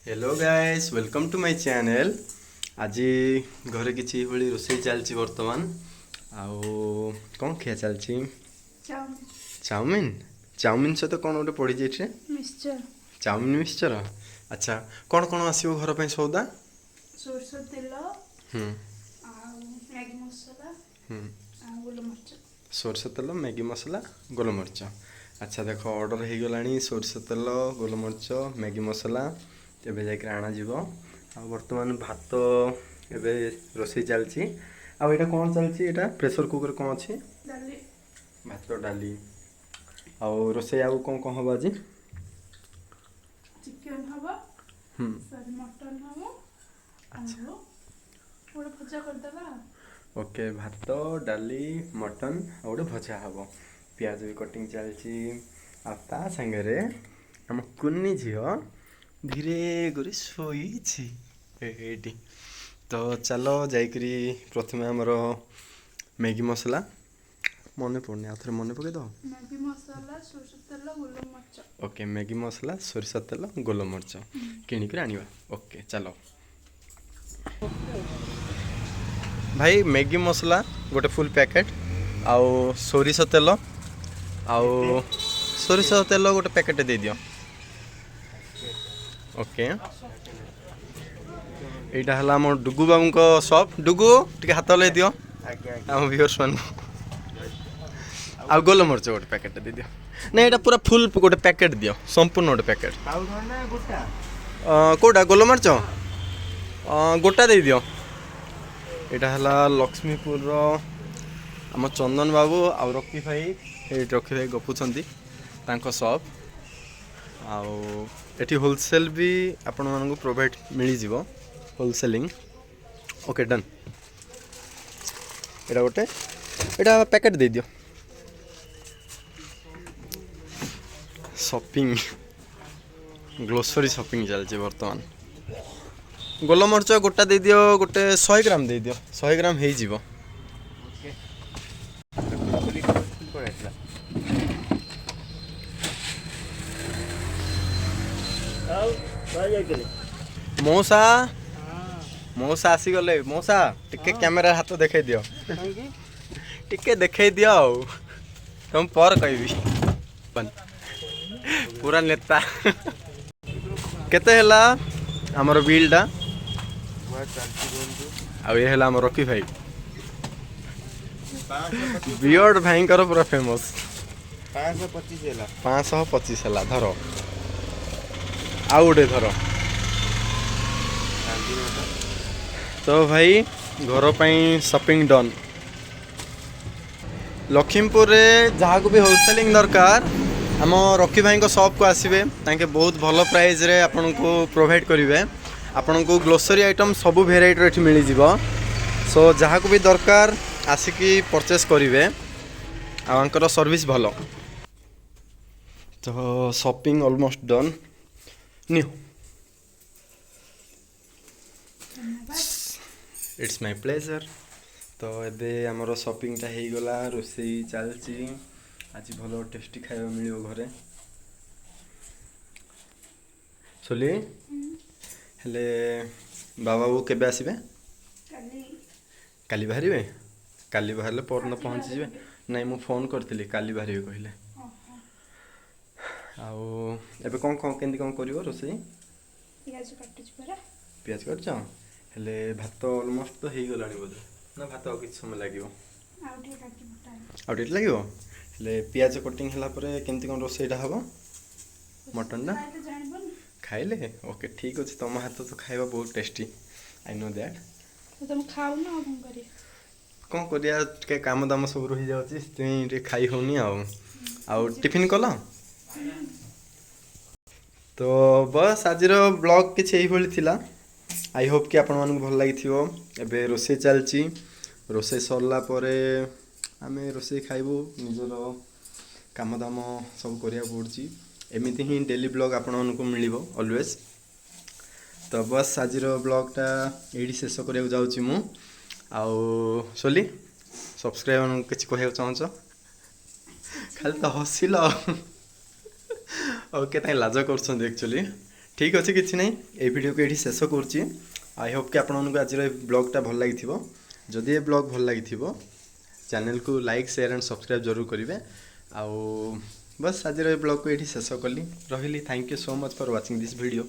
Hello guys welcome to my channel. आज घरे किसी भाई रोसे चलती बर्तमान आउ कौन खिया चलती चाउमिन चाउमिन सहित कौन गोटे पड़ी जाइए मिक्सचर चाउमिन मिक्सचर। अच्छा कौन कौन आसो घर पे सौदा सोरष तेल हम्म मैगी मसला गोलमरिच सोरष तेल मैगी मसला गोलमरिच। अच्छा देख ऑर्डर हो गला सोरष तेल गोलमरिच मैगी मसला एबे जाकर आना जीव आ बर्तमान भात एबे रोसे चलती आ एटा कौन चलती एटा प्रेशर कुकर कौन अच्छी डाली भात डाली आ रोसे आउ कौन कौन हम आज चिकन हवा सॉरी मटन हवा अच्छा गोटे भजा करदेबा ओके भात डाली मटन आ गोटे भजा हम पियाज भी कटिंग चलती आ सागरे आम कुन्नी झील धीरे कर शोई तो चलो जाइकरी प्रथमे आमर मैगी मसला मन पड़नी आउ थे मन पकईद मैगी मसला सोरष तेल गोलमरिच ओके मैगी मसला सोरिष तेल गोलमरिच किणिक आनिबा ओके चलो भाई मैगी मसला गोटे फुल पैकेट आउ सोरिष तेल आउ सोरिष तेल गोटे पैकेट दे दियो ओके यहाँ है आम डुगु बाबू को सप डुगु टे हाथ हल्ई दियो आम व्यूअर्स मान आ गोलमरिच गोटे पैकेट दे दियो ना यहाँ पूरा फुल गोटे पैकेट दियो संपूर्ण गोटे पैकेट कौटा गोलमरिच गोटा दे दियो यहाँ है लक्ष्मीपुर आम चंदन बाबू आ रकी भाई गपुंट सप आठी होलसेल भी आपण मानक प्रोवाइड मिल जाव होलसेलिंग ओके डन एटा गोटे एटा पैकेट दे दियो शॉपिंग ग्लोसरी शॉपिंग चलती बर्तमान गोलमरिच गोटा दे दियो गोटे 100 ग्राम दे दियो 100 ग्राम हो जीवो मौसा मौसा आसीगले मौसा टिके कैमेरा हाथ देखे दियो टिके देखे दियो तुम पर कहबी पूरा नेता केते हैला हमर बिलटा आ ये हैला हमर रकी भाई बियर्ड भाई पूरा फेमस 525 हैला धर आउ गोटे थर तो भाई घर पर शॉपिंग डन लखीमपुर जहाँ को भी होलसेलिंग दरकार आम रकी भाई को शॉप को आसबे ताके बहुत भल प्राइस रे आपन को प्रोवाइड करेंगे आपन को ग्लोसरी आइटम सबू भेराइटी ये मिल जाव सो जहाँ को भी दरकार आसिकी परचेस करेंगे आंकर सर्विस भल तो shopping almost done new it's my pleasure तो एबे आमर शॉपिंगटा हो गला रोसे चलती आज भल टेस्टी खाଇବା मिलियो घरे सोली हेले बाबा वो केबे आसीबे काली बाहरिबे काली बाहरले परन पहुँची जिवे नहीं मु फोन करथिली काली बाहरिबे कहले आउ एबे कौन कौन केंदी कौन करिवो रोसे पियाज काटछ हेले भात ऑलमोस्ट तो हो गलानी बोधे ना भात आ किछ समय लागिवो आउ टिट लागिवो हेले पियाज कटिंग हला परे केंती कौन रोसेटा हबो मटन ना खाइले ओके ठीक अछि तुम हाथ तो खाइबा बहुत टेस्टी आई नो दैट तुम खाओ ना कौन करिया के काम दाम सब रही जाउछि ते खाई होनी आउ टिफिन कला तो बस आज ब्लॉग किसी यही आई होप कि आपण मानक भल लगी एबे रोसे चलची रोसे सरला परे आमे रोसे खाइबू निजर काम दाम सब करिया पड़ची एमिति ही डेली ब्लॉग आपण मानक मिलिबो ऑलवेज तो बस आज ब्लॉगटा एडी शेष करिया जाउची मु आउ सोली सब्सक्राइबर किसी कहया चाहछ खाली तो हसिल ओके ताई लाज कर एक्चुअली ठीक अच्छे किसी ना ये वीडियो को ये शेष करुच्ची आई होप कि आपको आज ब्लॉगटा भल लगी जदि ये ब्लॉग भल लगी चैनल को लाइक शेयर एंड सब्सक्राइब जरूर करेंगे आउ बस आज ब्लॉग को ये शेष कली रही thank you so much for watching this video.